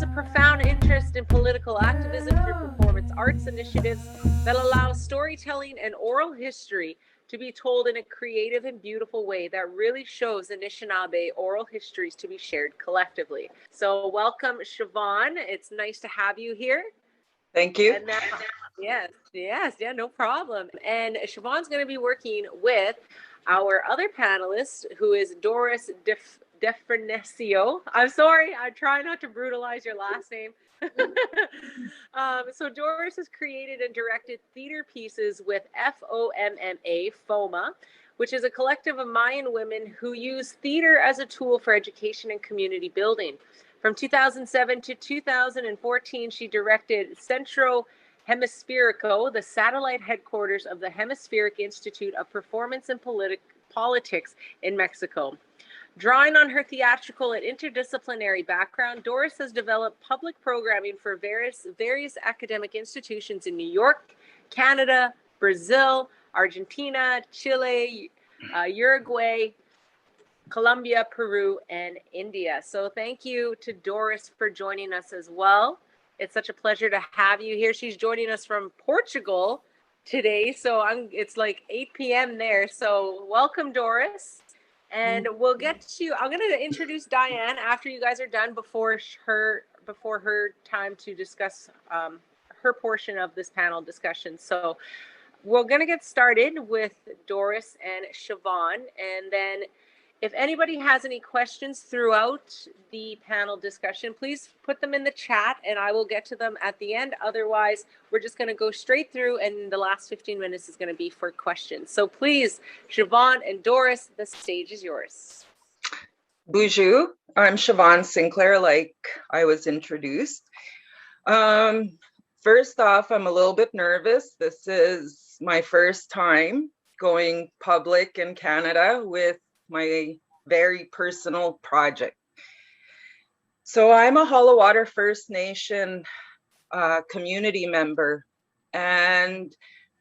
a profound interest in political activism through performance arts initiatives that allow storytelling and oral history to be told in a creative and beautiful way that really shows Anishinaabe oral histories to be shared collectively. So welcome, Shavon. It's nice to have you here. Thank you. And yeah, no problem. And Shavon's going to be working with our other panelist, who is Doris Difarnecio. I'm sorry, I try not to brutalize your last name. So Doris has created and directed theater pieces with FOMMA, which is a collective of Mayan women who use theater as a tool for education and community building. From 2007 to 2014, she directed Centro Hemisférico, the satellite headquarters of the Hemispheric Institute of Performance and Politics in Mexico. Drawing on her theatrical and interdisciplinary background, Doris has developed public programming for various academic institutions in New York, Canada, Brazil, Argentina, Chile, Uruguay, Colombia, Peru, and India. So thank you to Doris for joining us as well. It's such a pleasure to have you here. She's joining us from Portugal today. So it's like 8 p.m. there. So welcome, Doris. And we'll get to, I'm going to introduce Diane after you guys are done before her time to discuss her portion of this panel discussion. So we're going to get started with Doris and Shavon, and then if anybody has any questions throughout the panel discussion, please put them in the chat and I will get to them at the end. Otherwise, we're just going to go straight through and the last 15 minutes is going to be for questions. So please, Shavon and Doris, the stage is yours. Bonjour, I'm Shavon Sinclair, like I was introduced. First off, I'm a little bit nervous. This is my first time going public in Canada with my very personal project. So I'm a Hollow Water First Nation community member. And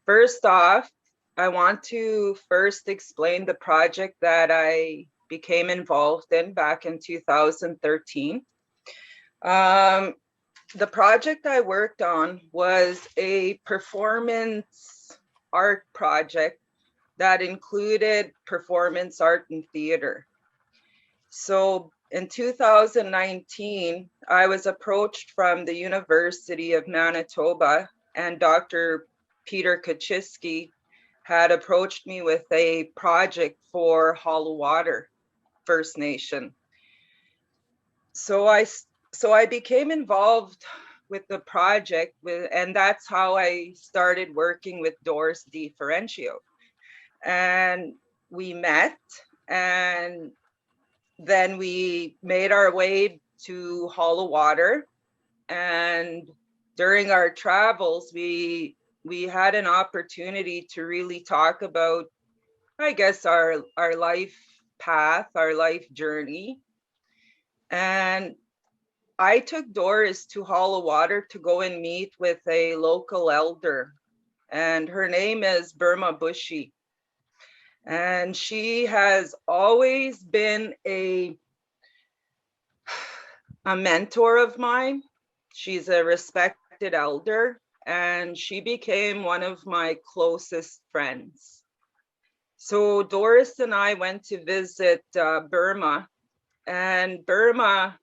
first off, I want to first explain the project that I became involved in back in 2013. The project I worked on was a performance art project that included performance art and theater. So in 2019, I was approached from the University of Manitoba, and Dr. Peter Kaczynski had approached me with a project for Hollow Water First Nation. So I became involved with the project, and that's how I started working with Doris Difarnecio. And we met, and then we made our way to Hollow Water. And during our travels, we had an opportunity to really talk about, I guess, our life path, our life journey. And I took Doris to Hollow Water to go and meet with a local elder, and her name is Burma Bushi. And she has always been a mentor of mine. She's a respected elder, and she became one of my closest friends. So Doris and I went to visit Burma, and Burma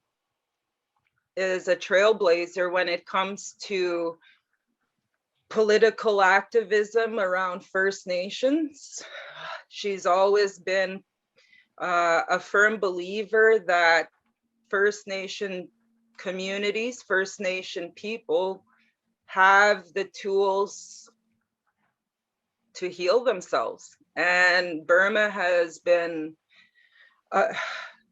is a trailblazer when it comes to political activism around First Nations. She's always been a firm believer that First Nation communities, First Nation people have the tools to heal themselves. And Burma has been,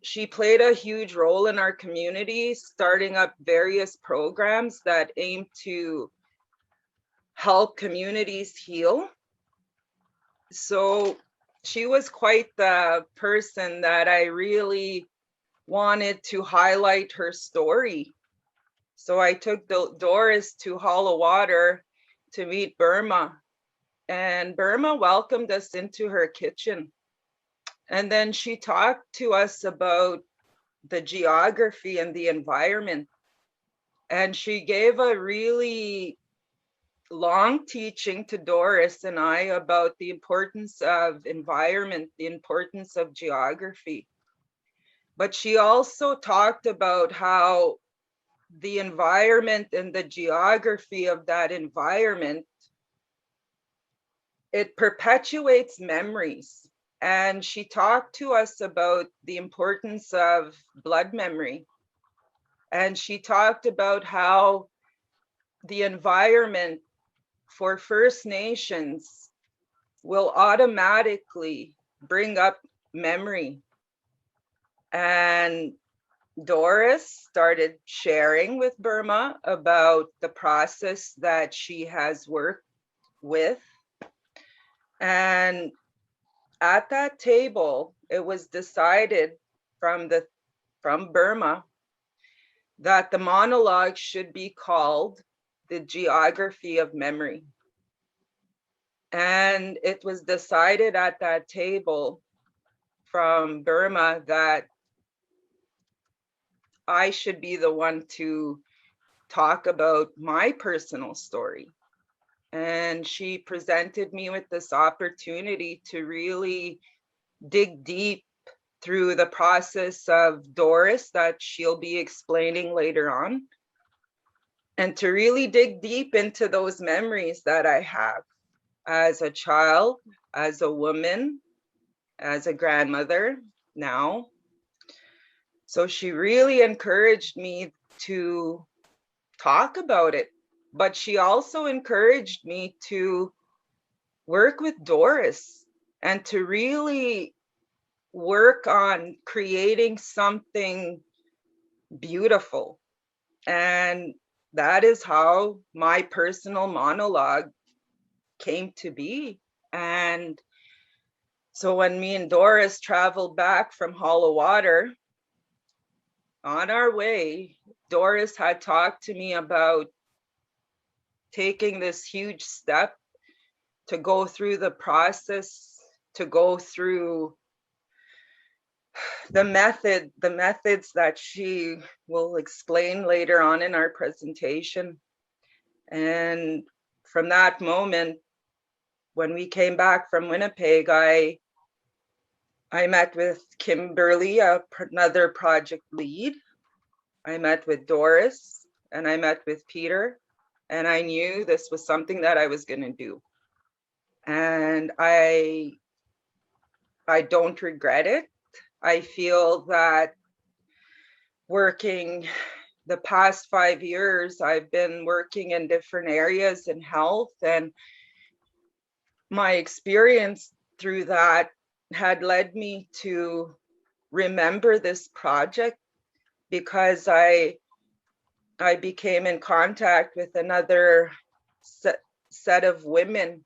she played a huge role in our community, starting up various programs that aim to help communities heal. So she was quite the person that I really wanted to highlight her story. So I took Doris to Hollow Water to meet Burma, and Burma welcomed us into her kitchen. And then she talked to us about the geography and the environment. And she gave a really long teaching to Doris and I about the importance of environment, the importance of geography. But she also talked about how the environment and the geography of that environment, it perpetuates memories. And she talked to us about the importance of blood memory. And she talked about how the environment for First Nations will automatically bring up memory. And Doris started sharing with Burma about the process that she has worked with. And at that table, it was decided from Burma that the monologue should be called The Geography of Memory. And it was decided at that table from Burma that I should be the one to talk about my personal story. And she presented me with this opportunity to really dig deep through the process of Doris that she'll be explaining later on, and to really dig deep into those memories that I have as a child, as a woman, as a grandmother now. So she really encouraged me to talk about it, but she also encouraged me to work with Doris and to really work on creating something beautiful. And that is how my personal monologue came to be. And so when me and Doris traveled back from Hollow Water, on our way, Doris had talked to me about taking this huge step to go through the process, to go through the methods that she will explain later on in our presentation. And from that moment, when we came back from Winnipeg, I met with Kimberly, another project lead. I met with Doris, and I met with Peter, and I knew this was something that I was going to do. And I don't regret it. I feel that working the past 5 years, I've been working in different areas in health, and my experience through that had led me to remember this project, because I became in contact with another set of women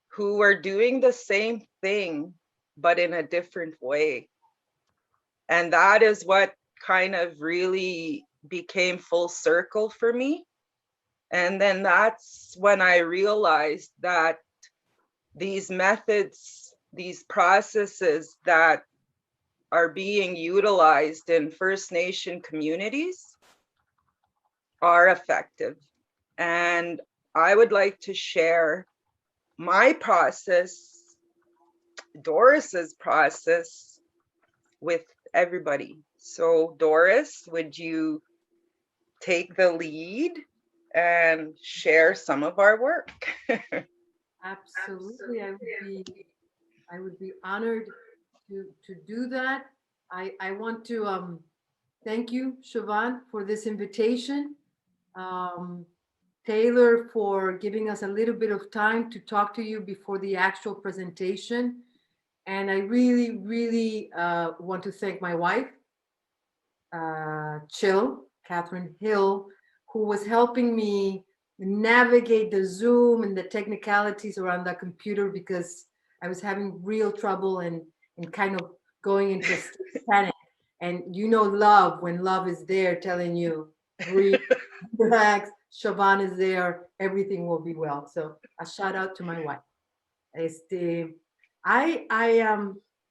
who were doing the same thing, but in a different way. And that is what kind of really became full circle for me. And then that's when I realized that these methods, these processes that are being utilized in First Nation communities are effective. And I would like to share my process, Doris's process, with everybody. So Doris, would you take the lead and share some of our work? Absolutely. I would be honored to do that. I want to thank you, Shavon, for this invitation. Taylor, for giving us a little bit of time to talk to you before the actual presentation. And I really, really want to thank my wife, Catherine Hill, who was helping me navigate the Zoom and the technicalities around the computer, because I was having real trouble and kind of going into panic. And you know, love, when love is there telling you, breathe, relax, Shavon is there, everything will be well. So a shout out to my wife. I'd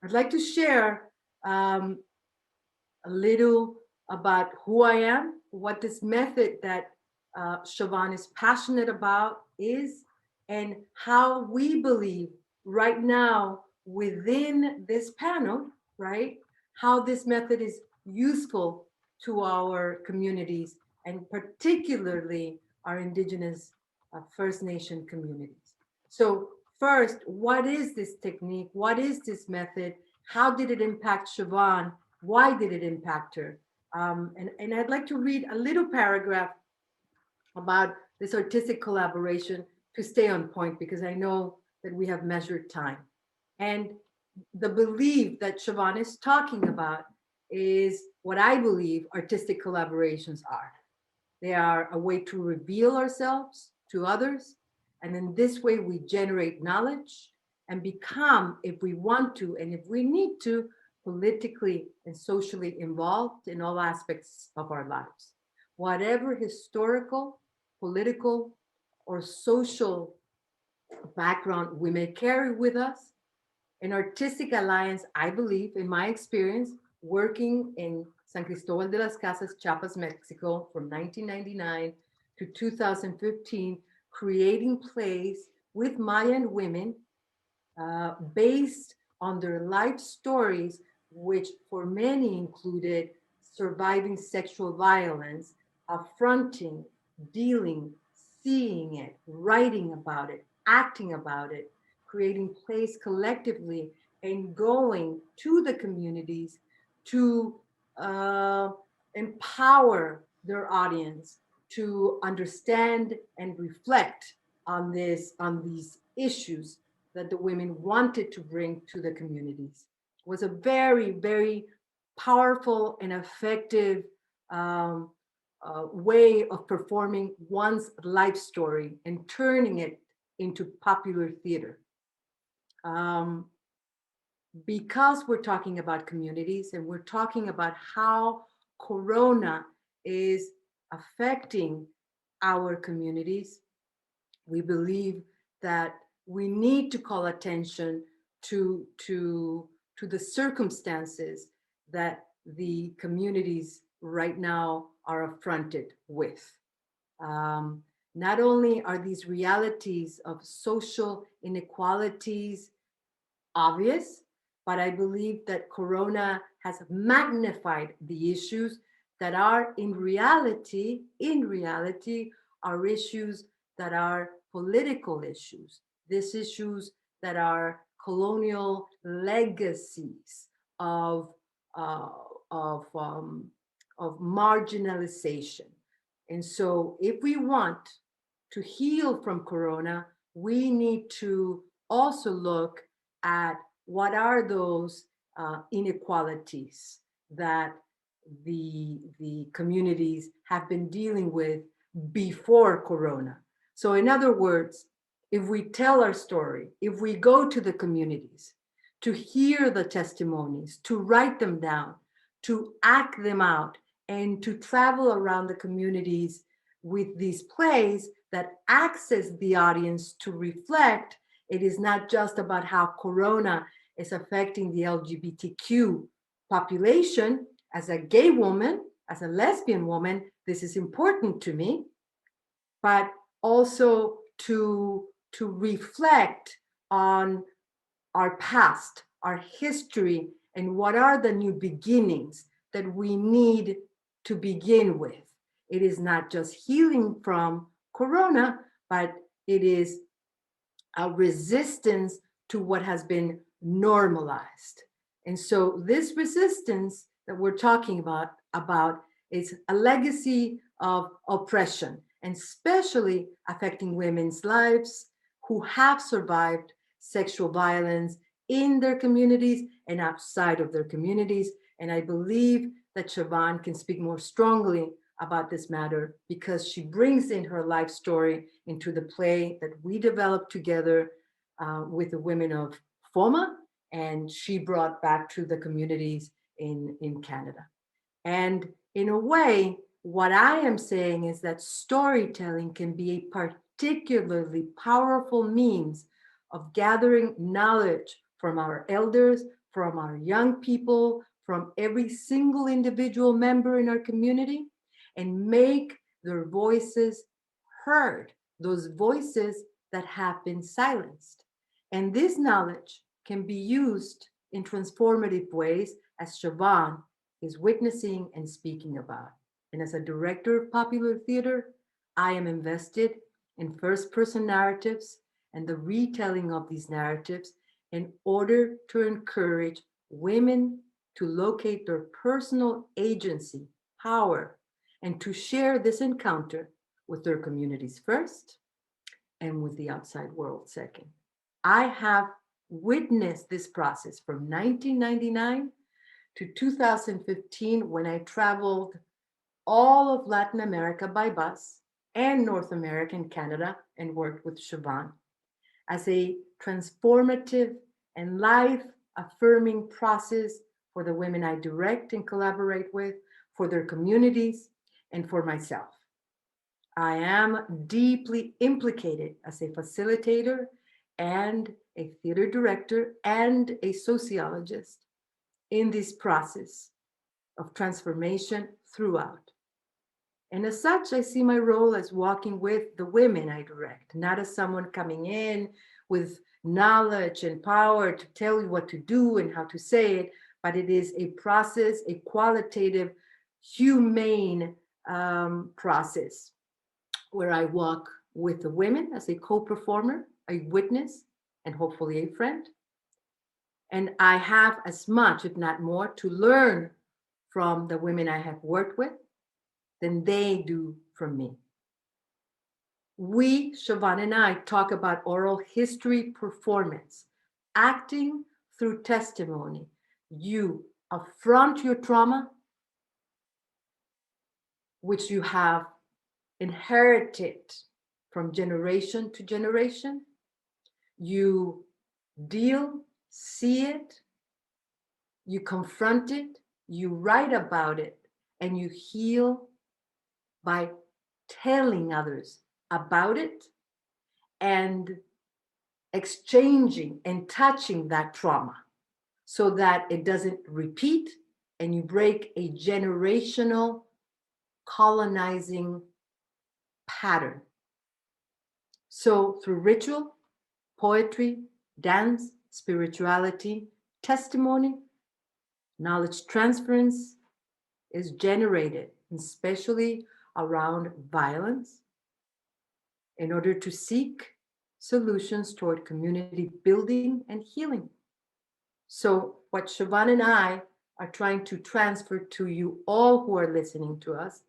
like to share a little about who I am what this method that Shavon is passionate about is, and how we believe right now within this panel, right, how this method is useful to our communities, and particularly our Indigenous First Nation communities. So first, what is this technique? What is this method? How did it impact Shavon? Why did it impact her? And I'd like to read a little paragraph about this artistic collaboration to stay on point, because I know that we have measured time. And the belief that Shavon is talking about is what I believe artistic collaborations are. They are a way to reveal ourselves to others. And in this way, we generate knowledge and become, if we want to, and if we need to, politically and socially involved in all aspects of our lives. Whatever historical, political, or social background we may carry with us, an artistic alliance, I believe, in my experience, working in San Cristobal de las Casas, Chiapas, Mexico, from 1999 to 2015, creating plays with Mayan women based on their life stories, which for many included surviving sexual violence, affronting, dealing, seeing it, writing about it, acting about it, creating plays collectively, and going to the communities to empower their audience to understand and reflect on these issues that the women wanted to bring to the communities. It was a very, very powerful and effective way of performing one's life story and turning it into popular theater. Because we're talking about communities and we're talking about how Corona is affecting our communities, we believe that we need to call attention to the circumstances that the communities right now are affronted with. Not only are these realities of social inequalities obvious, but I believe that Corona has magnified the issues that are in reality are issues that are political issues. These issues that are colonial legacies of marginalization. And so if we want to heal from Corona, we need to also look at what are those inequalities that the communities have been dealing with before Corona. So in other words, if we tell our story, if we go to the communities to hear the testimonies, to write them down, to act them out, and to travel around the communities with these plays that access the audience to reflect, it is not just about how Corona is affecting the LGBTQ population. As a gay woman, as a lesbian woman, this is important to me, but also to reflect on our past, our history, and what are the new beginnings that we need to begin with. It is not just healing from Corona, but it is a resistance to what has been normalized. And so this resistance that we're talking about is a legacy of oppression, and especially affecting women's lives who have survived sexual violence in their communities and outside of their communities. And I believe that Shavon can speak more strongly about this matter because she brings in her life story into the play that we developed together with the women of FOMA, and she brought back to the communities in Canada. And in a way, what I am saying is that storytelling can be a particularly powerful means of gathering knowledge from our elders, from our young people, from every single individual member in our community, and make their voices heard, those voices that have been silenced. And this knowledge can be used in transformative ways, as Shavon is witnessing and speaking about. And as a director of popular theater, I am invested in first-person narratives and the retelling of these narratives in order to encourage women to locate their personal agency, power, and to share this encounter with their communities first and with the outside world second. I have witnessed this process from 1999 to 2015 when I traveled all of Latin America by bus and North America and Canada and worked with Shavon as a transformative and life-affirming process for the women I direct and collaborate with, for their communities, and for myself. I am deeply implicated as a facilitator and a theater director and a sociologist in this process of transformation throughout. And as such, I see my role as walking with the women I direct, not as someone coming in with knowledge and power to tell you what to do and how to say it, but it is a process, a qualitative, humane process where I walk with the women as a co-performer, a witness, and hopefully a friend. And I have as much, if not more, to learn from the women I have worked with than they do from me. We, Shavon and I, talk about oral history performance, acting through testimony. You affront your trauma, which you have inherited from generation to generation. You deal, see it, you confront it, you write about it, and you heal by telling others about it and exchanging and touching that trauma so that it doesn't repeat and you break a generational colonizing pattern. So through ritual, poetry, dance, spirituality, testimony, knowledge transference is generated, especially around violence, in order to seek solutions toward community building and healing. So what Shavon and I are trying to transfer to you all who are listening to us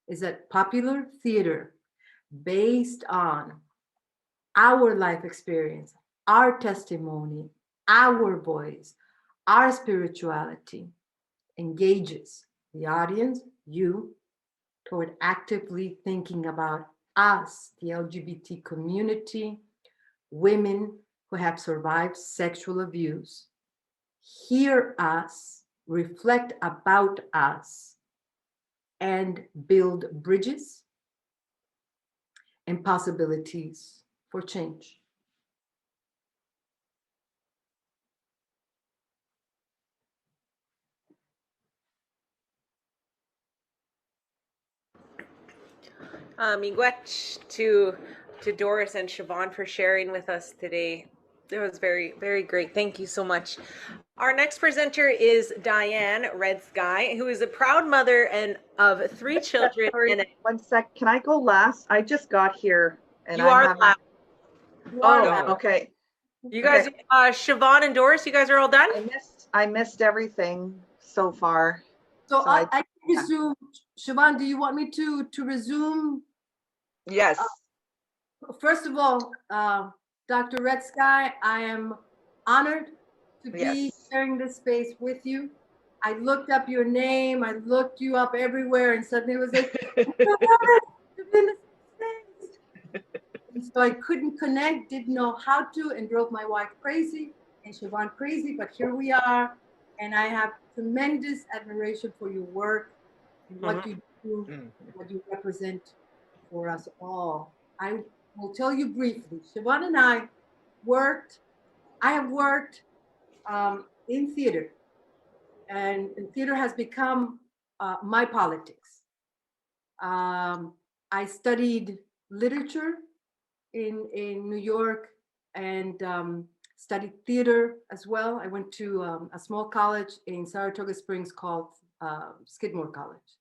is that popular theater based on our life experience, our testimony, our voice, our spirituality engages the audience, you, toward actively thinking about us, the LGBT community, women who have survived sexual abuse, hear us, reflect about us, and build bridges and possibilities for change. Miigwech to Doris and Shavon for sharing with us today. It was very, very great. Thank you so much. Our next presenter is Diane Redsky, who is a proud mother and of 3 children. Sorry, and one sec. Can I go last? I just got here and you are having... last. Oh, okay. You guys, okay. Shavon and Doris, you guys are all done? I missed everything so far. So I can resume. Shavon, do you want me to resume? Yes. First of all, Dr. Redsky, I am honored to be sharing this space with you. I looked up your name, I looked you up everywhere, and suddenly it was like, and so I couldn't connect, didn't know how to, and drove my wife crazy and Shavon crazy, but here we are. And I have tremendous admiration for your work and what you do, what you represent for us all. I will tell you briefly, Shavon and I have worked in theater, and theater has become my politics. I studied literature in New York and studied theater as well. I went to a small college in Saratoga Springs called Skidmore College.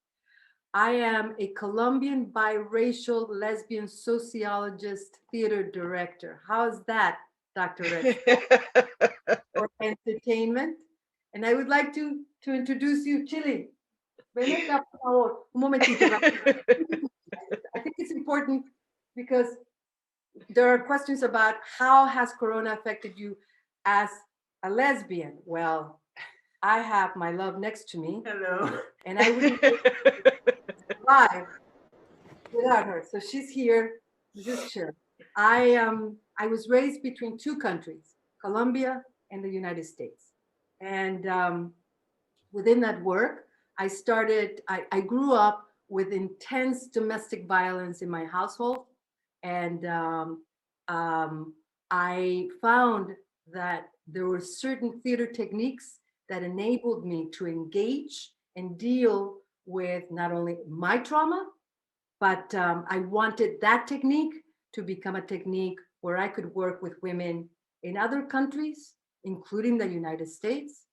I am a Colombian biracial lesbian sociologist, theater director. How's that, Dr. Redsky? For entertainment. And I would like to introduce you, Chile. Ven acá, por favor, un momentito. I think it's important because there are questions about how has Corona affected you as a lesbian. Well, I have my love next to me. Hello. And I wouldn't survive without her. So she's here. Just chill. I was raised between two countries, Colombia and the United States. And within that work, I grew up with intense domestic violence in my household. And I found that there were certain theater techniques that enabled me to engage and deal with not only my trauma, but I wanted that technique to become a technique where I could work with women in other countries, including the United States,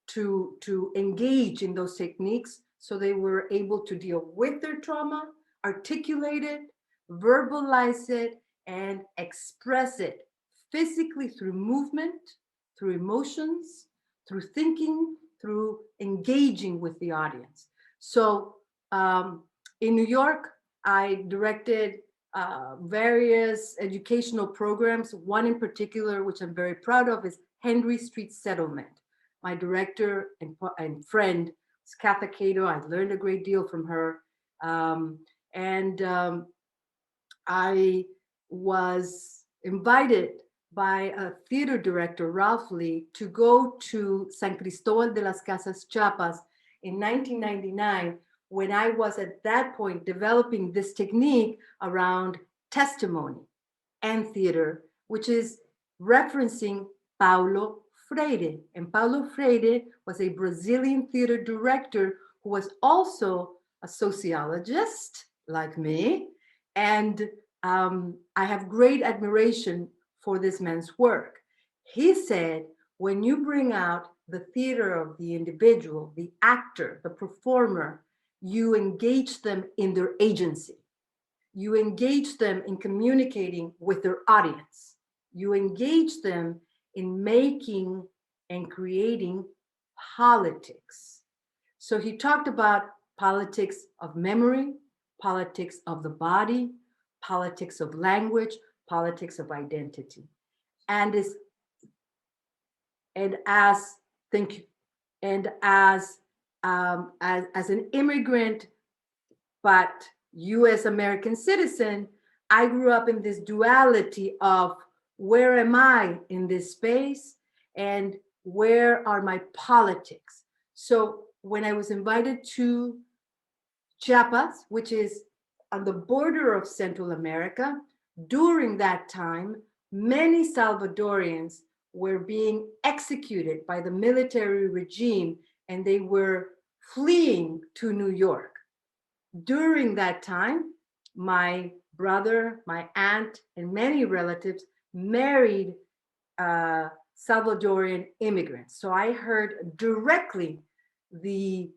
to engage in those techniques so they were able to deal with their trauma, articulate it, verbalize it, and express it physically through movement, through emotions, through thinking, through engaging with the audience. So in New York, I directed various educational programs. One in particular, which I'm very proud of, is Henry Street Settlement. My director and friend is Katha Cato. I learned a great deal from her. I was invited by a theater director, Ralph Lee, to go to San Cristobal de las Casas, Chiapas in 1999, when I was at that point developing this technique around testimony and theater, which is referencing Paulo Freire. And Paulo Freire was a Brazilian theater director who was also a sociologist like me. And I have great admiration for this man's work. He said, when you bring out the theater of the individual, the actor, the performer, you engage them in their agency. You engage them in communicating with their audience. You engage them in making and creating politics. So he talked about politics of memory, politics of the body, politics of language, politics of identity. And as an immigrant, but US American citizen, I grew up in this duality of where am I in this space and where are my politics? So when I was invited to Chiapas, which is on the border of Central America, during that time, many Salvadorians were being executed by the military regime and they were fleeing to New York. During that time, my brother, my aunt, and many relatives married Salvadorian immigrants. So I heard directly the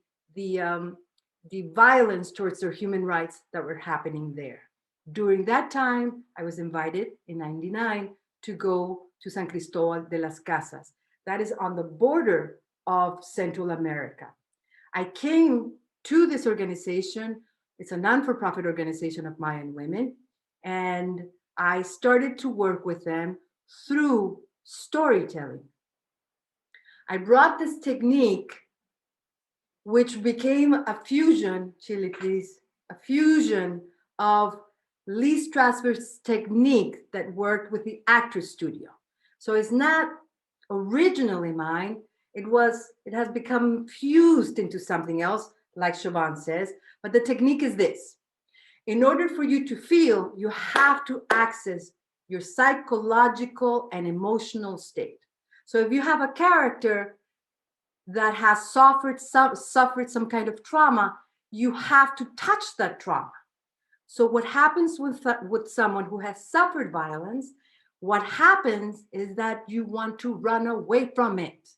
violence towards their human rights that were happening there. During that time, I was invited in '99 to go to San Cristobal de las Casas. That is on the border of Central America. I came to this organization. It's a non-for-profit organization of Mayan women. And I started to work with them through storytelling. I brought this technique, which became a fusion, Chile, please, a fusion of Lee Strasberg's technique that worked with the Actors Studio. So it's not originally mine. It has become fused into something else, like Shavon says, but the technique is this. In order for you to feel, you have to access your psychological and emotional state. So if you have a character that has suffered some kind of trauma, you have to touch that trauma. So what happens with someone who has suffered violence, what happens is that you want to run away from it.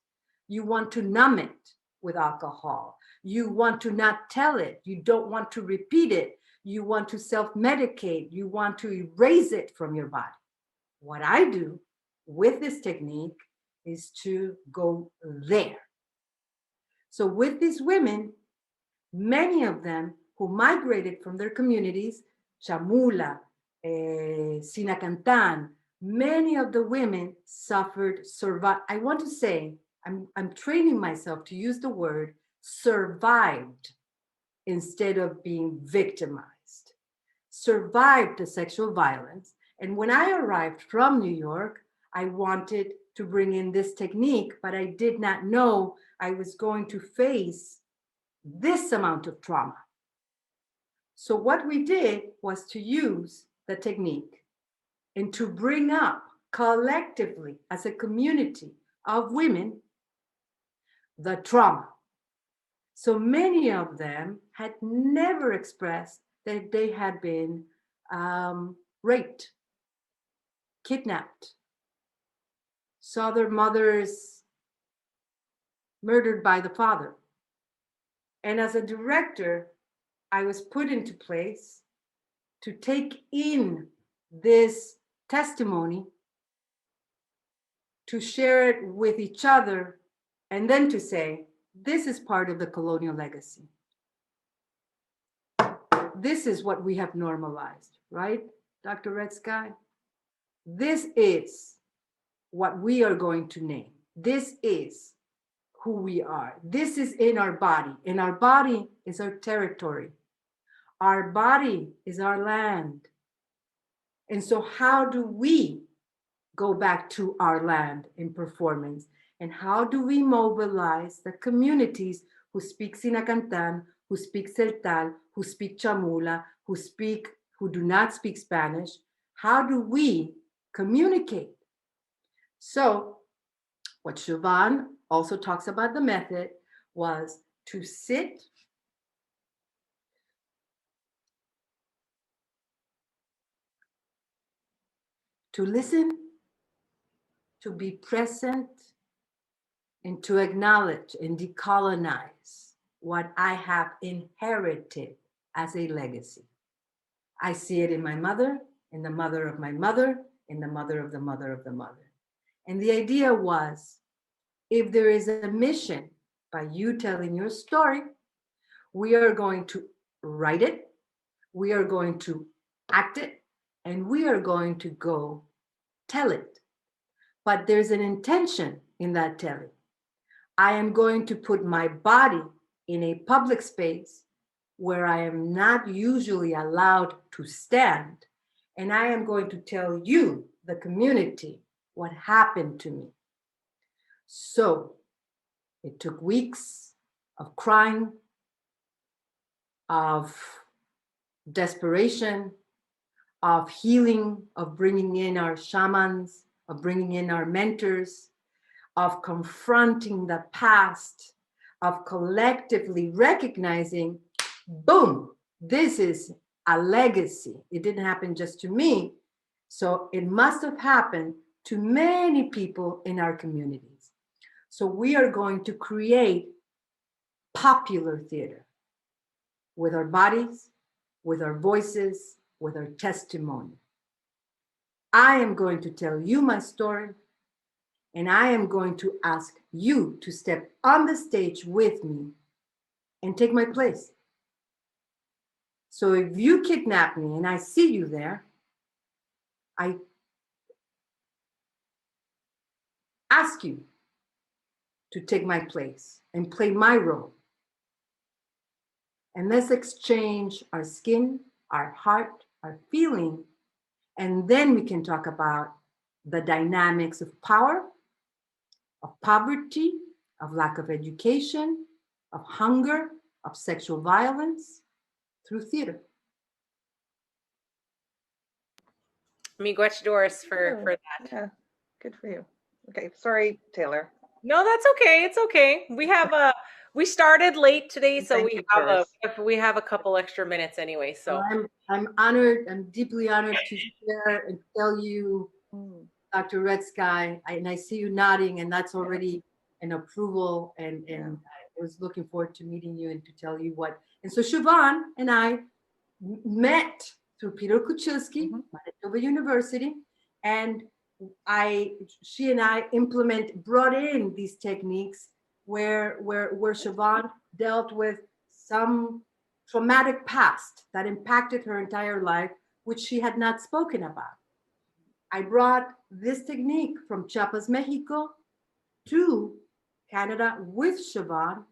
You want to numb it with alcohol. You want to not tell it. You don't want to repeat it. You want to self-medicate. You want to erase it from your body. What I do with this technique is to go there. So with these women, many of them who migrated from their communities, Chamula, Sinacantan, many of the women suffered, I want to say, I'm training myself to use the word survived instead of being victimized. Survived the sexual violence. And when I arrived from New York, I wanted to bring in this technique, but I did not know I was going to face this amount of trauma. So what we did was to use the technique and to bring up collectively as a community of women the trauma. So many of them had never expressed that they had been raped, kidnapped, saw their mothers murdered by the father. And as a director, I was put into place to take in this testimony, to share it with each other, and then to say, this is part of the colonial legacy. This is what we have normalized, right, Dr. Redsky? This is what we are going to name. This is who we are. This is in our body, and our body is our territory. Our body is our land. And so how do we go back to our land in performance? And how do we mobilize the communities who speak Sinacantan, who speak Celtal, who speak Chamula, who do not speak Spanish? How do we communicate? So what Shavon also talks about the method was to sit, to listen, to be present, and to acknowledge and decolonize what I have inherited as a legacy. I see it in my mother, in the mother of my mother, in the mother of the mother of the mother. And the idea was, if there is a mission by you telling your story, we are going to write it, we are going to act it, and we are going to go tell it. But there's an intention in that telling. I am going to put my body in a public space where I am not usually allowed to stand. And I am going to tell you, the community, what happened to me. So it took weeks of crying, of desperation, of healing, of bringing in our shamans, of bringing in our mentors, of confronting the past, of collectively recognizing, boom, this is a legacy. It didn't happen just to me. So it must have happened to many people in our communities. So we are going to create popular theater with our bodies, with our voices, with our testimony. I am going to tell you my story, and I am going to ask you to step on the stage with me and take my place. So if you kidnap me and I see you there, I ask you to take my place and play my role. And let's exchange our skin, our heart, our feeling, and then we can talk about the dynamics of power, of poverty, of lack of education, of hunger, of sexual violence through theater. Miigwech, Doris, for that. Yeah, good for you. Okay, sorry, Taylor. No, that's okay. It's okay. We started late today, so Thank you, Doris. we have a couple extra minutes anyway. So I'm honored. I'm deeply honored to share and tell you, Dr. Redsky, and I see you nodding, and that's already an approval. And I was looking forward to meeting you and to tell you what. And so Shavon and I met through Peter Kuchilsky, Manitoba University, and she and I brought in these techniques where Shavon dealt with some traumatic past that impacted her entire life, which she had not spoken about. I brought this technique from Chiapas, Mexico to Canada with Shavon,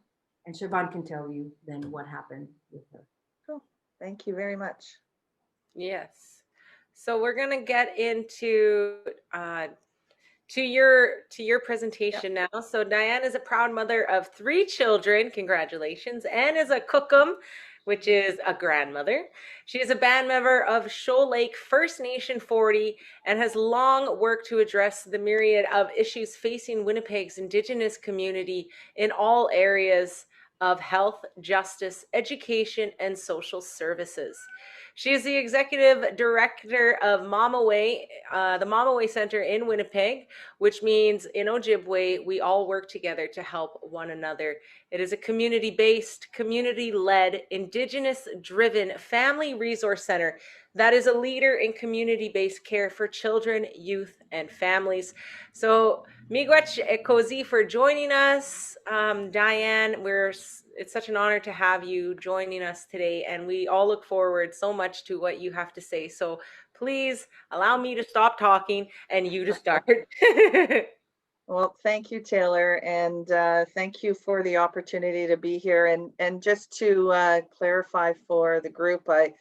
and Shavon can tell you then what happened with her. Cool. Thank you very much. yes. So we're gonna get into to your presentation now. So Diane is a proud mother of 3 children. Congratulations. And is a cookum, which is a grandmother. She is a band member of Shoal Lake First Nation 40 and has long worked to address the myriad of issues facing Winnipeg's Indigenous community in all areas of health, justice, education, and social services. She is the executive director of Mama Way, the Mama Way Center in Winnipeg, which means in Ojibwe, we all work together to help one another. It is a community-based, community-led, Indigenous-driven family resource center that is a leader in community-based care for children, youth, and families. So, miigwech kozi for joining us. Diane, it's such an honor to have you joining us today, and we all look forward so much to what you have to say. So please allow me to stop talking and you to start. Well, thank you, Taylor, and thank you for the opportunity to be here. And just to clarify for the group, I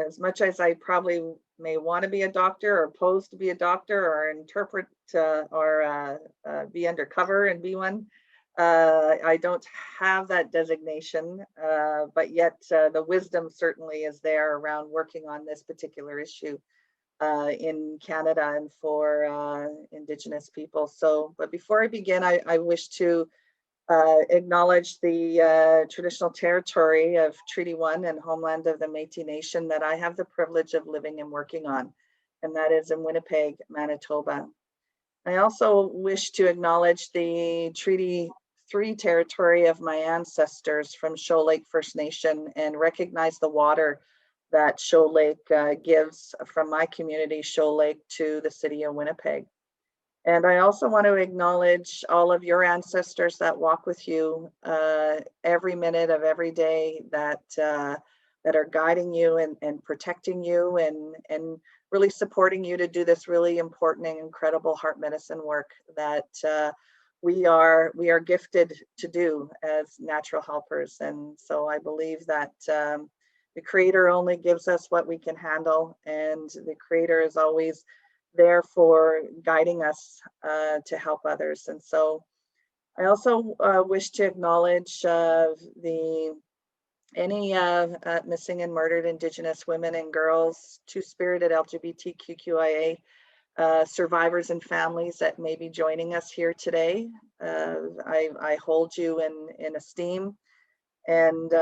as much as I probably may want to be a doctor or pose to be a doctor or interpret or be undercover and be one, I don't have that designation, but yet the wisdom certainly is there around working on this particular issue in Canada and for Indigenous people. So, but before I begin, I wish to acknowledge the traditional territory of Treaty 1 and homeland of the Métis Nation that I have the privilege of living and working on, and that is in Winnipeg, Manitoba. I also wish to acknowledge the Treaty 3 territory of my ancestors from Shoal Lake First Nation and recognize the water that Shoal Lake gives from my community, Shoal Lake, to the city of Winnipeg. And I also want to acknowledge all of your ancestors that walk with you every minute of every day, that are guiding you and protecting you and really supporting you to do this really important and incredible heart medicine work that we are gifted to do as natural helpers. And so I believe that the Creator only gives us what we can handle, and the Creator is always there for guiding us to help others. And so I also wish to acknowledge any missing and murdered Indigenous women and girls, two-spirited LGBTQIA survivors and families that may be joining us here today. I hold you in esteem, and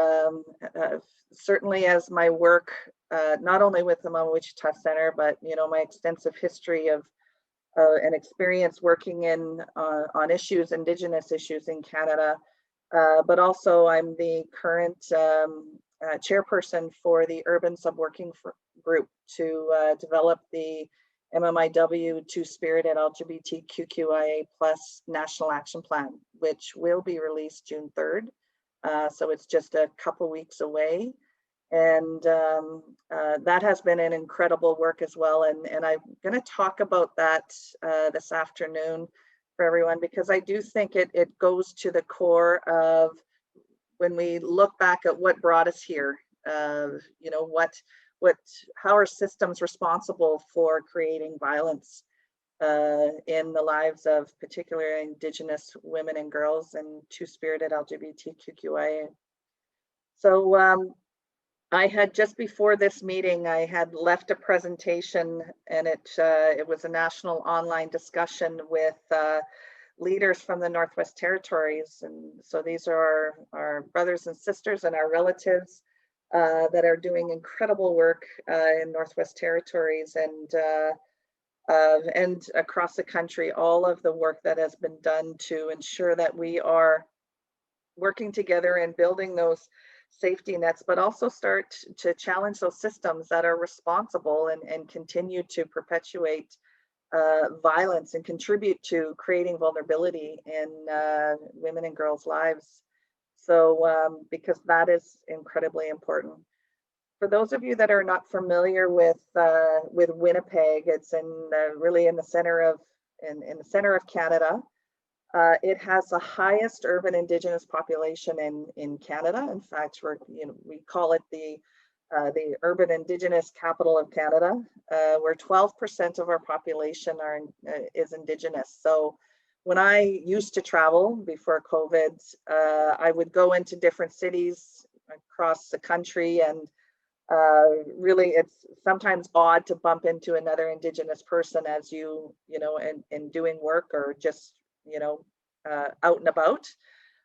certainly as my work, not only with the Mama Wichita Center, but my extensive history of and experience working on issues, Indigenous issues in Canada, but also I'm the current chairperson for the Urban Subworking Group to develop the MMIW Two-Spirited LGBTQIA+ National Action Plan, which will be released June 3rd. So it's just a couple weeks away. And that has been an incredible work as well. And I'm going to talk about that this afternoon for everyone, because I do think it goes to the core of when we look back at what brought us here, how are systems responsible for creating violence in the lives of particularly Indigenous women and girls and two-spirited LGBTQIA. So I had, just before this meeting, I had left a presentation, and it was a national online discussion with leaders from the Northwest Territories. And so these are our brothers and sisters and our relatives that are doing incredible work in Northwest Territories and across the country, all of the work that has been done to ensure that we are working together and building those safety nets, but also start to challenge those systems that are responsible and continue to perpetuate violence and contribute to creating vulnerability in women and girls' lives. So because that is incredibly important. For those of you that are not familiar with Winnipeg, it's really in the center of Canada. It has the highest urban Indigenous population in Canada. In fact, we call it the urban Indigenous capital of Canada, where 12% of our population is Indigenous. So when I used to travel before COVID, I would go into different cities across the country, and really it's sometimes odd to bump into another Indigenous person as you know, in doing work or just, you know, out and about.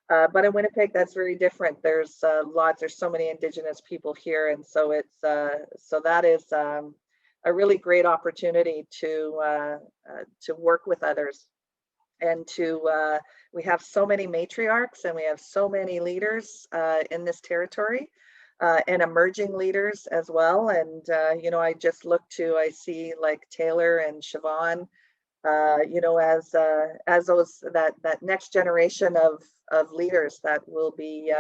But in Winnipeg, that's very different. There's so many Indigenous people here. And so so that is a really great opportunity to work with others. And we have so many matriarchs and we have so many leaders in this territory. And emerging leaders as well. And, you know, I I see like Taylor and Shavon, you know, as that next generation of leaders that will be,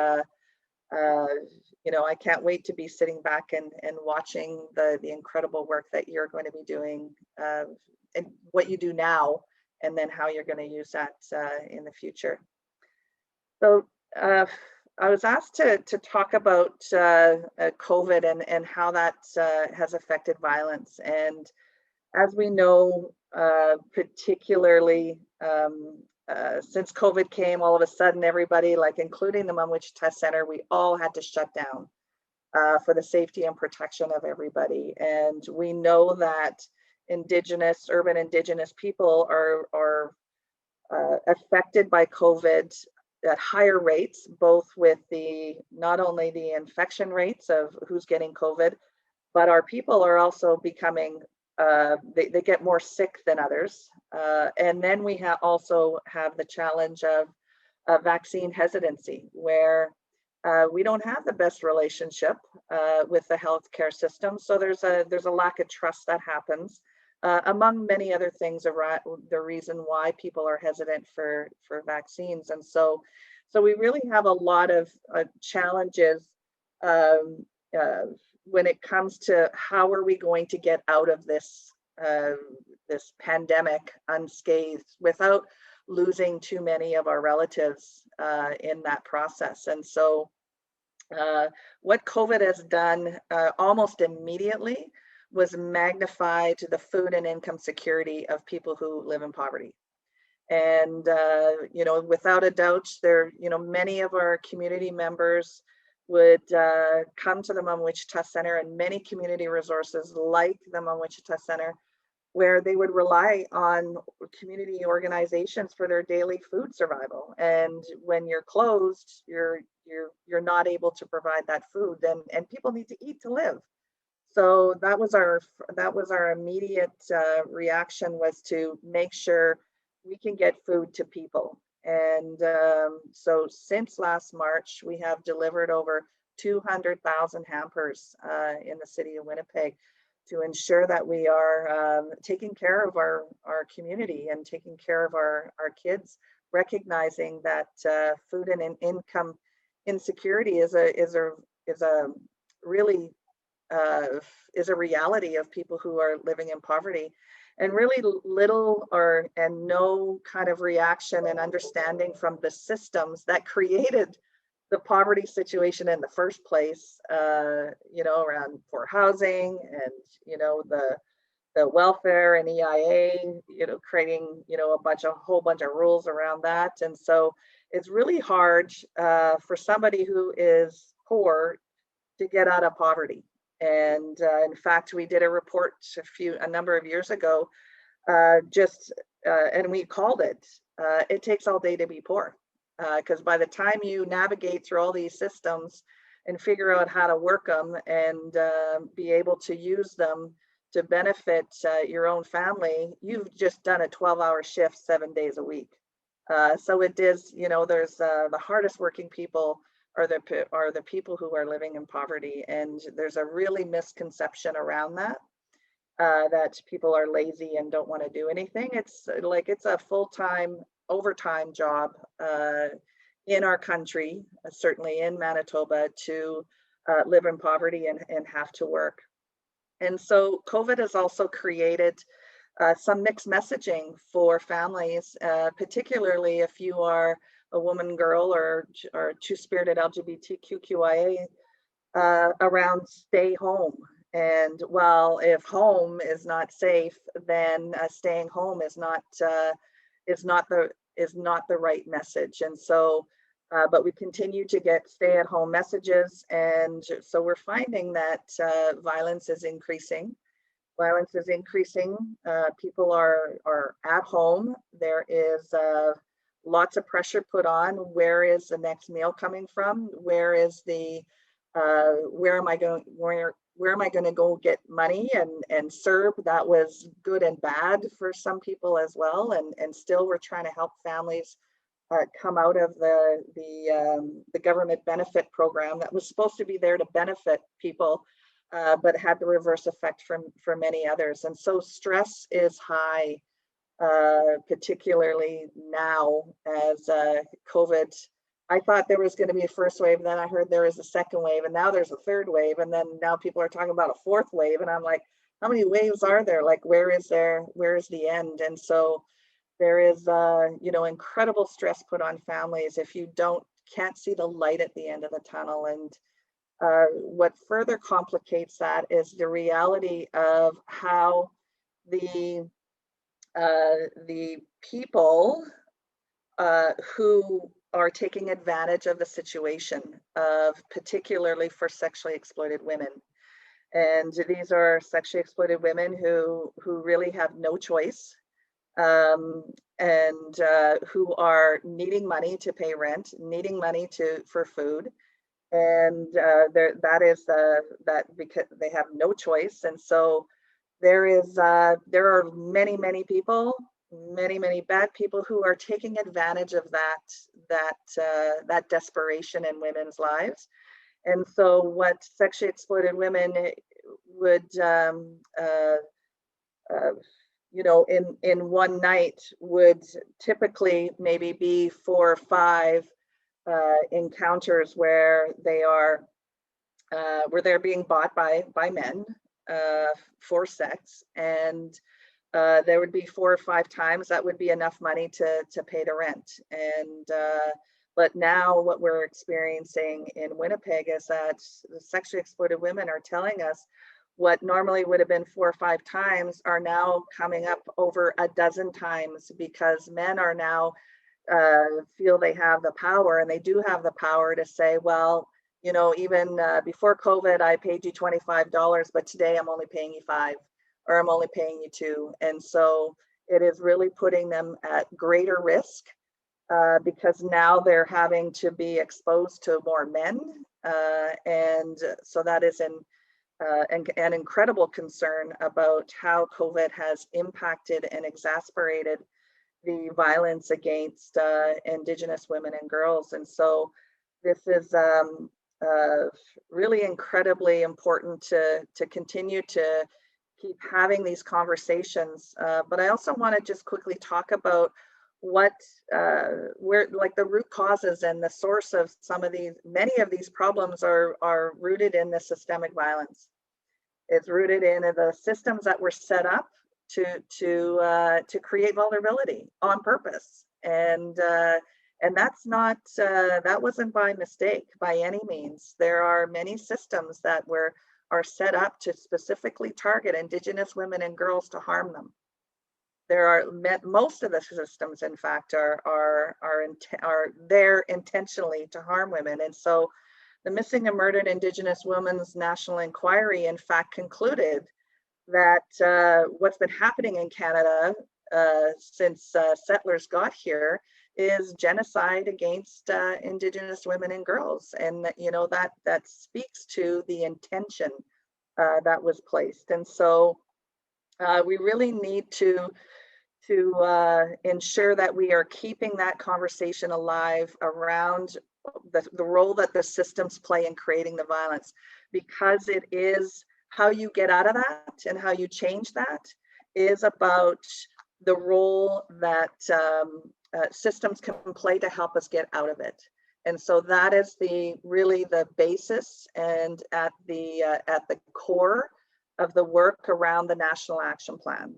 you know, I can't wait to be sitting back and watching the incredible work that you're going to be doing and what you do now, and then how you're going to use that in the future. So, I was asked to talk about COVID and how that has affected violence. And as we know, particularly since COVID came, all of a sudden, everybody, like including the Mum Wichita Center, we all had to shut down for the safety and protection of everybody. And we know that urban Indigenous people are affected by COVID at higher rates, both with not only the infection rates of who's getting COVID, but our people are also becoming, they get more sick than others. And then we also have the challenge of vaccine hesitancy, where we don't have the best relationship with the healthcare system. So there's a lack of trust that happens. Among many other things, the reason why people are hesitant for vaccines. And so we really have a lot of challenges when it comes to how are we going to get out of this pandemic unscathed without losing too many of our relatives in that process. And so what COVID has done almost immediately was magnified the food and income security of people who live in poverty. And, you know, without a doubt, many of our community members would come to the Mum Wichita Center, and many community resources like the Mum Wichita Center, where they would rely on community organizations for their daily food survival. And when you're closed, you're not able to provide that food, and people need to eat to live. So that was our immediate reaction, was to make sure we can get food to people. And so since last March, we have delivered over 200,000 hampers in the city of Winnipeg to ensure that we are taking care of our community and taking care of our kids, recognizing that food and income insecurity is a reality of people who are living in poverty, and really little and no kind of reaction and understanding from the systems that created the poverty situation in the first place, you know, around poor housing and, you know, the welfare and EIA, you know, creating, you know, a whole bunch of rules around that. And so it's really hard for somebody who is poor to get out of poverty. And in fact, we did a report a number of years ago, and we called it it takes all day to be poor. Because by the time you navigate through all these systems and figure out how to work them and be able to use them to benefit your own family, you've just done a 12-hour shift 7 days a week. So it is, you know, there's the hardest working people are the people who are living in poverty, and there's a really misconception around that. That people are lazy and don't want to do anything. It's like it's a full-time overtime job in our country, certainly in Manitoba, to live in poverty and have to work. And so COVID has also created some mixed messaging for families, particularly if you are a woman, girl, or two-spirited LGBTQIA, around stay home. And well, if home is not safe, then staying home is not the right message. And so, but we continue to get stay-at-home messages, and so we're finding that violence is increasing. Violence is increasing. People are at home. There is lots of pressure put on. Where is the next meal coming from? Where is the where am I going to go get money and serve? That was good and bad for some people as well. And still we're trying to help families come out of the government benefit program that was supposed to be there to benefit people, but had the reverse effect for many others. And so stress is high, particularly now as COVID. I thought there was going to be a first wave, and then I heard there is a second wave, and now there's a third wave, and then now people are talking about a fourth wave, and I'm like, how many waves are there? Like, where is the end? And so there is, you know, incredible stress put on families if you can't see the light at the end of the tunnel. And what further complicates that is the reality of how the people who are taking advantage of the situation, of particularly for sexually exploited women. And these are sexually exploited women who really have no choice, and who are needing money to pay rent, needing money for food. And that because they have no choice. And so there are many people, many bad people who are taking advantage of that desperation in women's lives. And so what sexually exploited women would you know, in one night would typically maybe be 4 or 5 encounters where they're being bought by men for sex. And there would be 4 or 5 times that would be enough money to pay the rent. And but now what we're experiencing in Winnipeg is that the sexually exploited women are telling us what normally would have been 4 or 5 times are now coming up over a dozen times, because men are now feel they have the power, and they do have the power to say, well, you know, even before COVID, I paid you $25, but today I'm only paying you 5, or I'm only paying you 2. And so it is really putting them at greater risk, because now they're having to be exposed to more men. And so that is an incredible concern about how COVID has impacted and exacerbated the violence against Indigenous women and girls. And so this is really incredibly important to continue to keep having these conversations. But I also want to just quickly talk about where like the root causes and the source of many of these problems are rooted in the systemic violence. It's rooted in the systems that were set up to create vulnerability on purpose. And that's not, that wasn't by mistake by any means. There are many systems that are set up to specifically target Indigenous women and girls to harm them. Most of the systems, in fact, are there intentionally to harm women. And so the Missing and Murdered Indigenous Women's National Inquiry, in fact, concluded that what's been happening in Canada since settlers got here is genocide against Indigenous women and girls. And you know, that speaks to the intention that was placed. And so we really need to ensure that we are keeping that conversation alive around the role that the systems play in creating the violence, because it is how you get out of that and how you change that is about the role that systems can play to help us get out of it. And so that is really the basis and at the core of the work around the National Action Plan.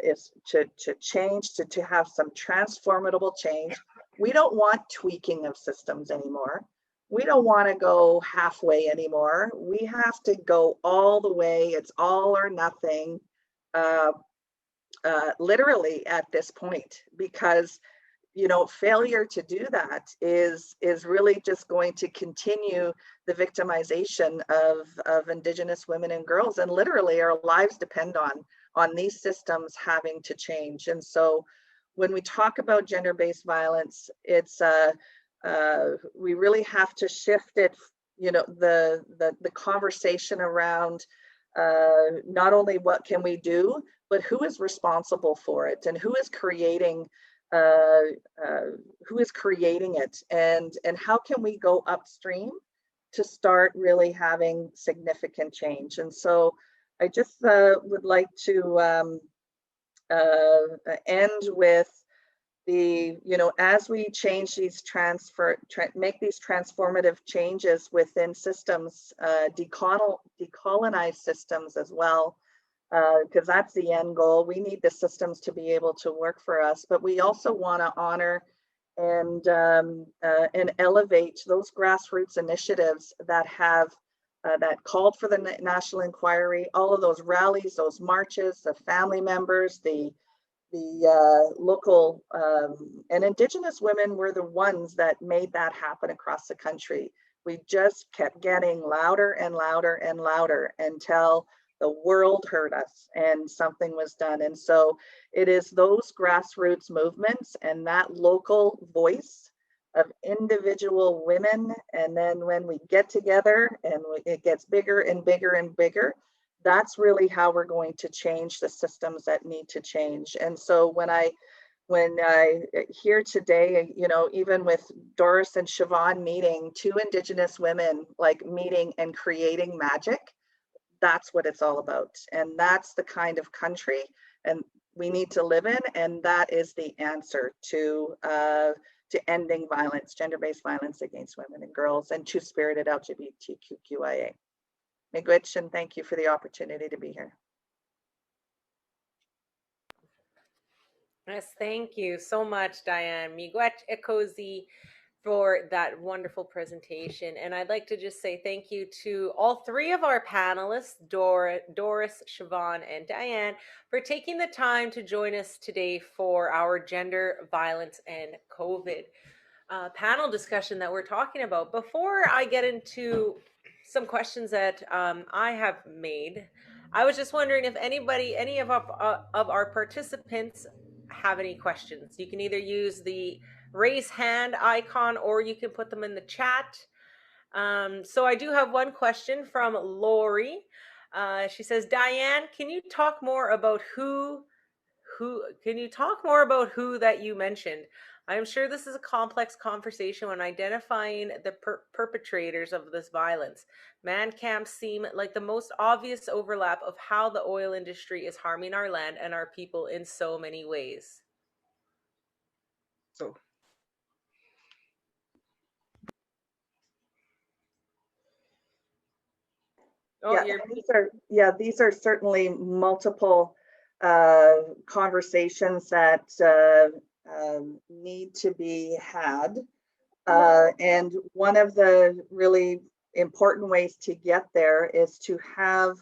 Is to change, to have some transformable change. We don't want tweaking of systems anymore. We don't want to go halfway anymore. We have to go all the way. It's all or nothing, literally at this point, because you know, failure to do that is really just going to continue the victimization of Indigenous women and girls, and literally our lives depend on these systems having to change. And so when we talk about gender-based violence, it's we really have to shift it, you know, the conversation around not only what can we do, but who is responsible for it and who is creating it, and how can we go upstream to start really having significant change. And so I just would like to end with the, you know, as we change these make these transformative changes within systems, decolonize systems as well, because that's the end goal. We need the systems to be able to work for us, but we also want to honor and elevate those grassroots initiatives that have that called for the national inquiry, all of those rallies, those marches, the family members, the local and Indigenous women were the ones that made that happen across the country. We just kept getting louder and louder and louder until the world heard us and something was done. And so it is those grassroots movements and that local voice of individual women. And then when we get together and it gets bigger and bigger and bigger, that's really how we're going to change the systems that need to change. And so when I hear today, you know, even with Doris and Shavon meeting, two Indigenous women like meeting and creating magic, that's what it's all about. And that's the kind of country and we need to live in. And that is the answer to ending violence, gender-based violence against women and girls, and two-spirited LGBTQIA. Miigwech, and thank you for the opportunity to be here. Yes, thank you so much, Diane. Miigwech ekozi for that wonderful presentation. And I'd like to just say thank you to all three of our panelists, Doris, Shavon, and Diane, for taking the time to join us today for our gender violence and COVID panel discussion that we're talking about. Before I get into some questions that I have made, I was just wondering if any of our participants have any questions. You can either use the raise hand icon or you can put them in the chat. So I do have one question from Lori. She says, Diane, can you talk more about who that you mentioned? I'm sure this is a complex conversation when identifying the perpetrators of this violence. Man camps seem like the most obvious overlap of how the oil industry is harming our land and our people in so many ways. So these are certainly multiple conversations that need to be had. And one of the really important ways to get there is to have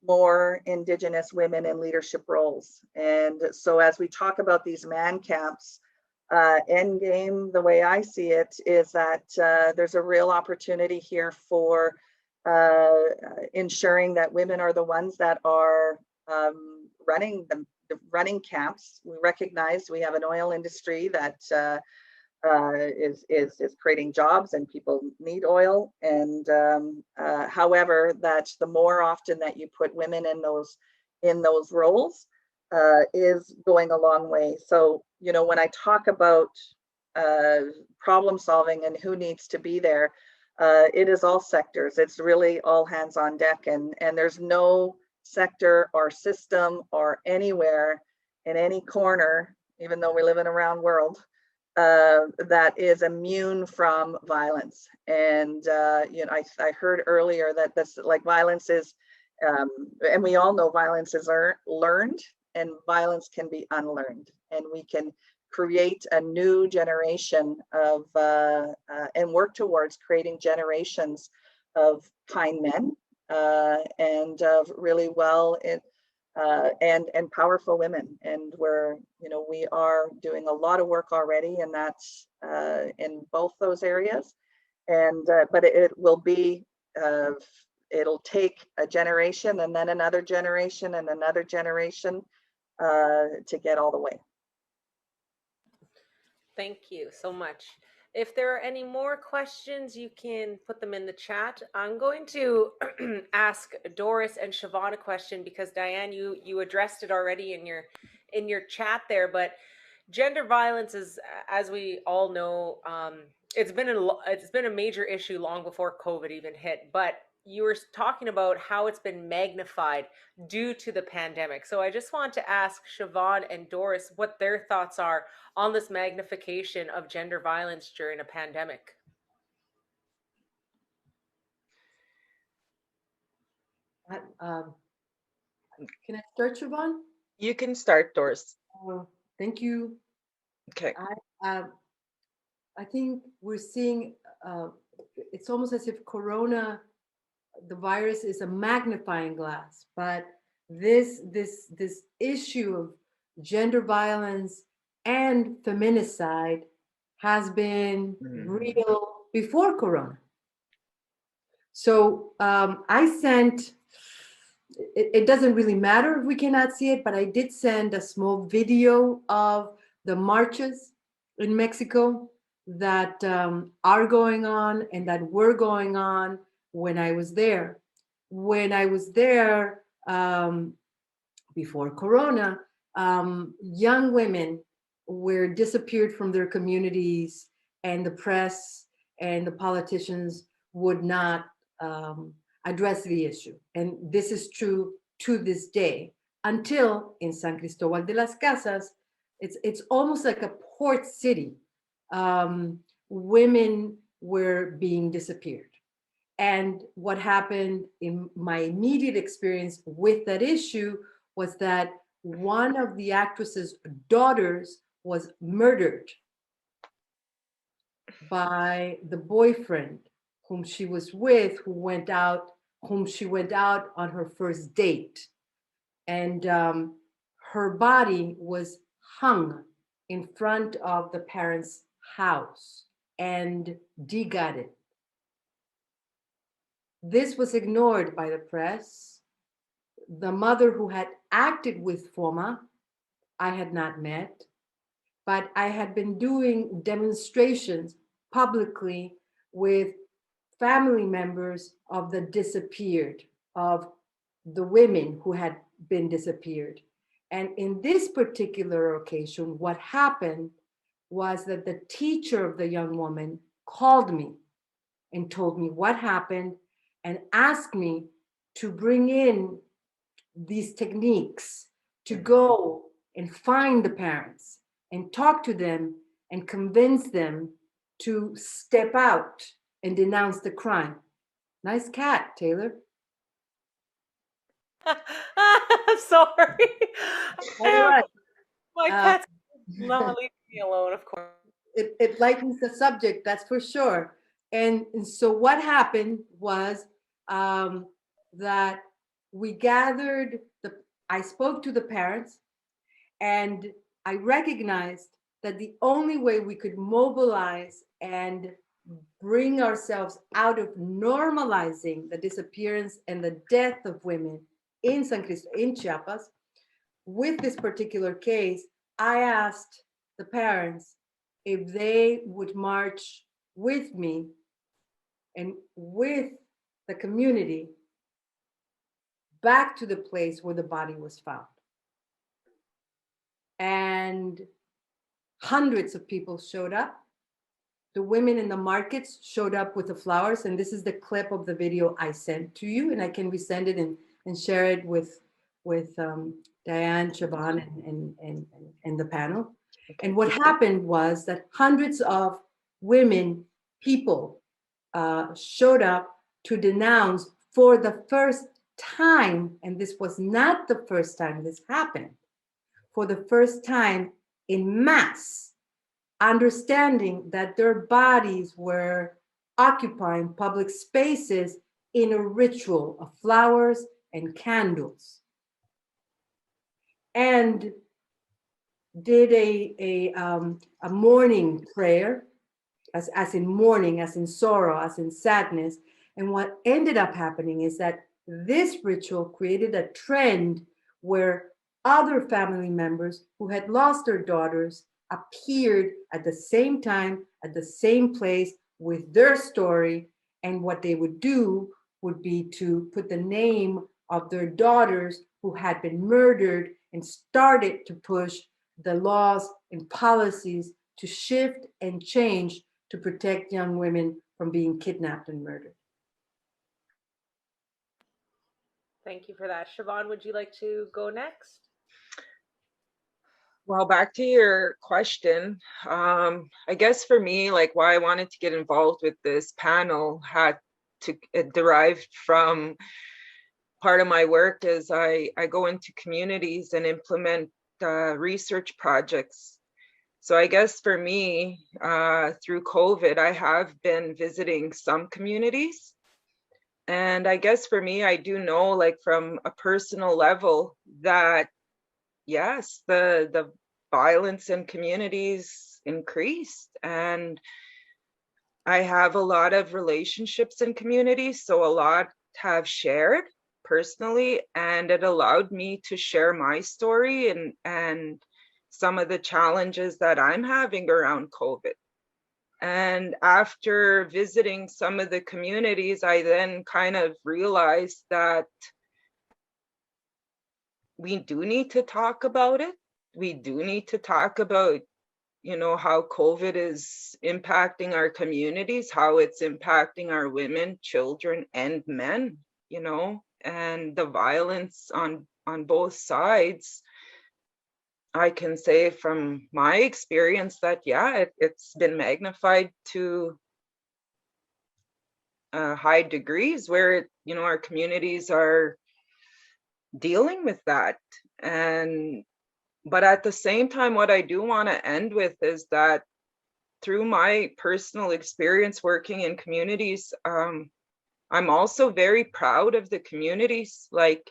more Indigenous women in leadership roles. And so as we talk about these man camps, end game, the way I see it, is that there's a real opportunity here for ensuring that women are the ones that are running the running camps. We recognize we have an oil industry that is creating jobs and people need oil. And however, that the more often that you put women in those roles is going a long way. So, you know, when I talk about problem solving and who needs to be there, it is all sectors. It's really all hands on deck, and there's no sector or system or anywhere in any corner, even though we live in a round world, that is immune from violence. And you know, I heard earlier that this, like, violence is, and we all know violence is learned, and violence can be unlearned, and we can create a new generation of and work towards creating generations of kind men and of really well and powerful women. And we're, you know, we are doing a lot of work already, and that's in both those areas. And but it will be it'll take a generation and then another generation and another generation to get all the way. Thank you so much. If there are any more questions, you can put them in the chat. I'm going to ask Doris and Shavon a question because Diane, you addressed it already in your chat there. But gender violence is, as we all know, it's been a major issue long before COVID even hit. But you were talking about how it's been magnified due to the pandemic. So I just want to ask Shavon and Doris what their thoughts are on this magnification of gender violence during a pandemic. Can I start, Shavon? You can start, Doris. Thank you. Okay. I think we're seeing, it's almost as if Corona, the virus, is a magnifying glass, but this issue of gender violence and feminicide has been real before Corona. So I sent, it doesn't really matter if we cannot see it, but I did send a small video of the marches in Mexico that are going on and that were going on when I was there. When I was there before Corona, young women were disappeared from their communities, and the press and the politicians would not address the issue. And this is true to this day, until in San Cristobal de las Casas, it's almost like a port city. Women were being disappeared. And what happened in my immediate experience with that issue was that one of the actress's daughters was murdered by the boyfriend whom she was with, whom she went out on her first date. And her body was hung in front of the parents' house and degutted. This was ignored by the press. The mother who had acted with Foma, I had not met, but I had been doing demonstrations publicly with family members of the disappeared, of the women who had been disappeared. And in this particular occasion, what happened was that the teacher of the young woman called me and told me what happened and asked me to bring in these techniques to go and find the parents and talk to them and convince them to step out and denounce the crime. Nice cat, Taylor. I'm sorry. Right. My pet's not leaving me alone, of course. It lightens the subject, that's for sure. And so what happened was that we gathered, I spoke to the parents, and I recognized that the only way we could mobilize and bring ourselves out of normalizing the disappearance and the death of women in San Cristo, in Chiapas, with this particular case, I asked the parents if they would march with me and with the community back to the place where the body was found. And hundreds of people showed up. The women in the markets showed up with the flowers. And this is the clip of the video I sent to you. And I can resend it and share it with Diane, Shavon, and the panel. And what happened was that hundreds of women, people showed up to denounce for the first time, and this was not the first time this happened, for the first time in mass, understanding that their bodies were occupying public spaces in a ritual of flowers and candles. And did a mourning prayer, as in mourning, as in sorrow, as in sadness. And what ended up happening is that this ritual created a trend where other family members who had lost their daughters appeared at the same time, at the same place with their story. And what they would do would be to put the name of their daughters who had been murdered and started to push the laws and policies to shift and change to protect young women from being kidnapped and murdered. Thank you for that. Shavon, would you like to go next? Well, back to your question, I guess for me, like why I wanted to get involved with this panel had to derived from part of my work is I go into communities and implement research projects. So I guess for me, through COVID, I have been visiting some communities. And I guess for me, I do know, like from a personal level, that yes, the violence in communities increased. And I have a lot of relationships in communities, so a lot have shared personally, and it allowed me to share my story and some of the challenges that I'm having around COVID. And after visiting some of the communities, I then kind of realized that we do need to talk about it. We do need to talk about, you know, how COVID is impacting our communities, how it's impacting our women, children, and men, you know, and the violence on both sides. I can say from my experience that, yeah, it's been magnified to high degrees where, you know, our communities are dealing with that. But at the same time, what I do want to end with is that through my personal experience working in communities, I'm also very proud of the communities. Like,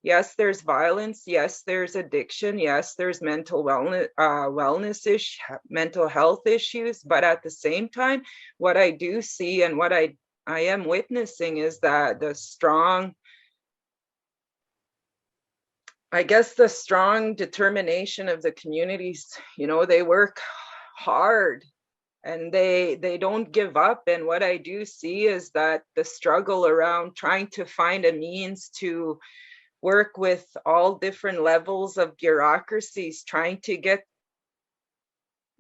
yes, there's violence. Yes, there's addiction. Yes, there's mental wellness issues, mental health issues. But at the same time, what I do see and what I am witnessing is that the strong determination of the communities. You know, they work hard and they don't give up. And what I do see is that the struggle around trying to find a means to work with all different levels of bureaucracies, trying to get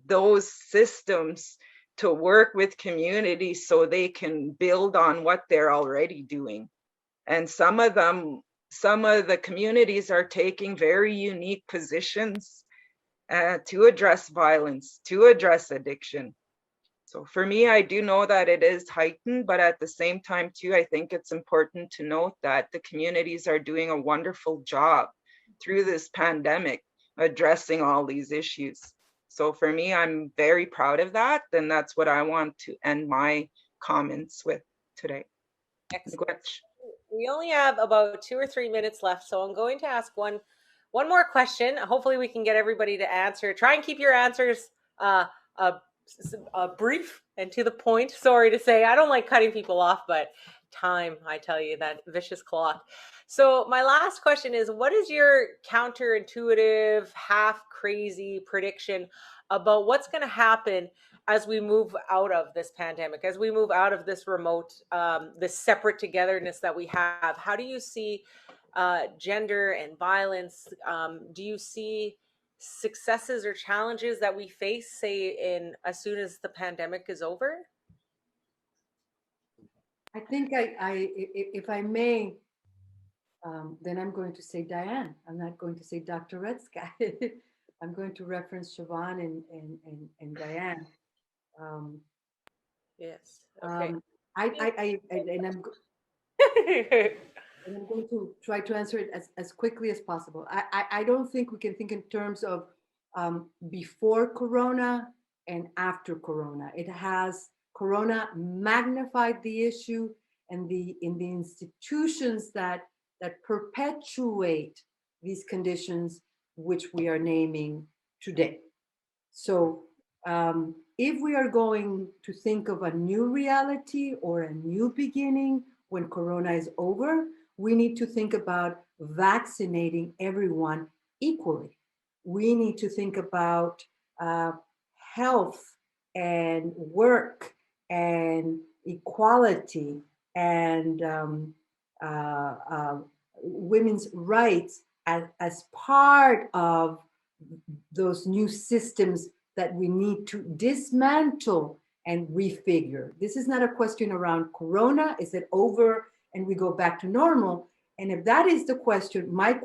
those systems to work with communities so they can build on what they're already doing. And some of the communities are taking very unique positions to address violence, to address addiction. So for me, I do know that it is heightened, but at the same time too, I think it's important to note that the communities are doing a wonderful job through this pandemic, addressing all these issues. So for me, I'm very proud of that. And that's what I want to end my comments with today. Excellent. We only have about 2 or 3 minutes left, so I'm going to ask one more question. Hopefully we can get everybody to answer. Try and keep your answers brief and to the point. Sorry to say, I don't like cutting people off, but time, I tell you, that vicious clock. So my last question is, what is your counterintuitive, half crazy prediction about what's going to happen as we move out of this pandemic, as we move out of this remote, this separate togetherness that we have? How do you see gender and violence? Do you see successes or challenges that we face, say, in as soon as the pandemic is over? I think if I may, then I'm going to say Diane. I'm not going to say Dr. Redsky. I'm going to reference Shavon and Diane. Yes. Okay. And I'm going to try to answer it as quickly as possible. I don't think we can think in terms of before Corona and after Corona. Corona magnified the issue, and in the institutions that perpetuate these conditions, which we are naming today. So if we are going to think of a new reality or a new beginning when Corona is over, we need to think about vaccinating everyone equally. We need to think about health and work and equality and women's rights as part of those new systems that we need to dismantle and refigure. This is not a question around Corona. Is it over and we go back to normal? And if that is the question, my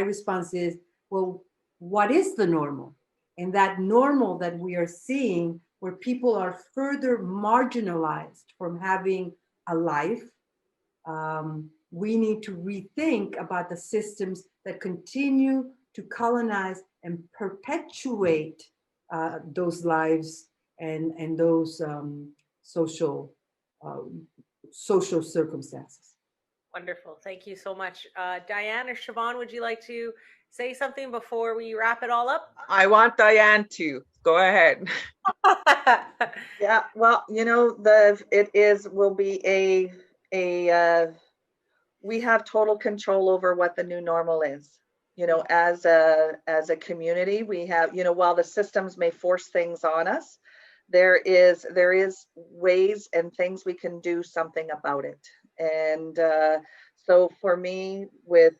response is, well, what is the normal? And that normal that we are seeing, where people are further marginalized from having a life, we need to rethink about the systems that continue to colonize and perpetuate those lives and those social circumstances. Wonderful. Thank you so much. Diane or Shavon, would you like to say something before we wrap it all up? I want Diane to. Go ahead. Yeah, well, we have total control over what the new normal is. As a community, we have, while the systems may force things on us, there is ways and things we can do something about it. And so for me, with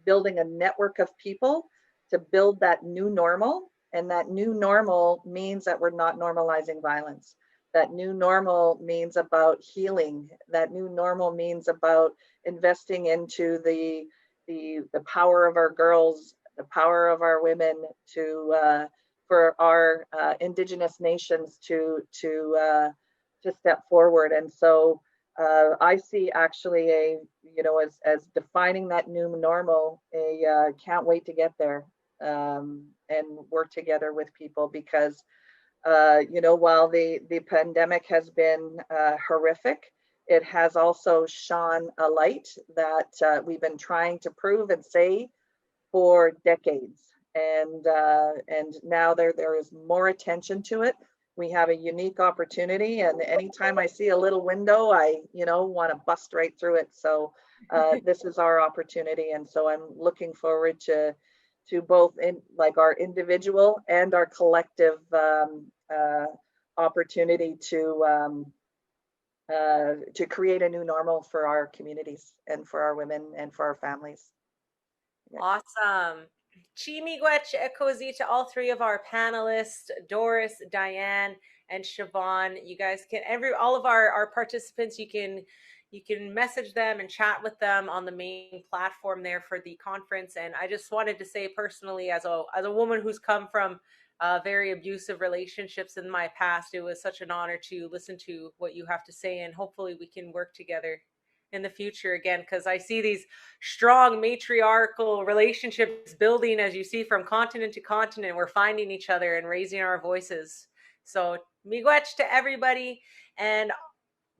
building a network of people to build that new normal, and that new normal means that we're not normalizing violence. That new normal means about healing. That new normal means about investing into the power of our girls, the power of our women, for our Indigenous nations to step forward. And so I see actually as defining that new normal, can't wait to get there and work together with people, because while the pandemic has been horrific, it has also shone a light that we've been trying to prove and say for decades. And now there is more attention to it. We have a unique opportunity, and anytime I see a little window, I want to bust right through it. So this is our opportunity, and so I'm looking forward to both our individual and our collective opportunity to create a new normal for our communities and for our women and for our families. Yeah. Awesome. Chimigwech Ekozi to all three of our panelists, Doris, Diane, and Shavon. You guys can, all of our participants, you can message them and chat with them on the main platform there for the conference. And I just wanted to say personally, as a woman who's come from very abusive relationships in my past, it was such an honor to listen to what you have to say, and hopefully we can work together in the future again, because I see these strong matriarchal relationships building, as you see, from continent to continent. We're finding each other and raising our voices. So miigwech to everybody, and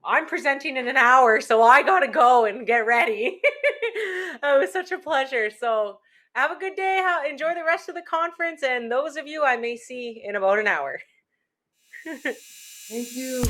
I'm presenting in an hour, so I gotta go and get ready. It was such a pleasure. So have a good day. Enjoy the rest of the conference, and those of you I may see in about an hour. Thank you.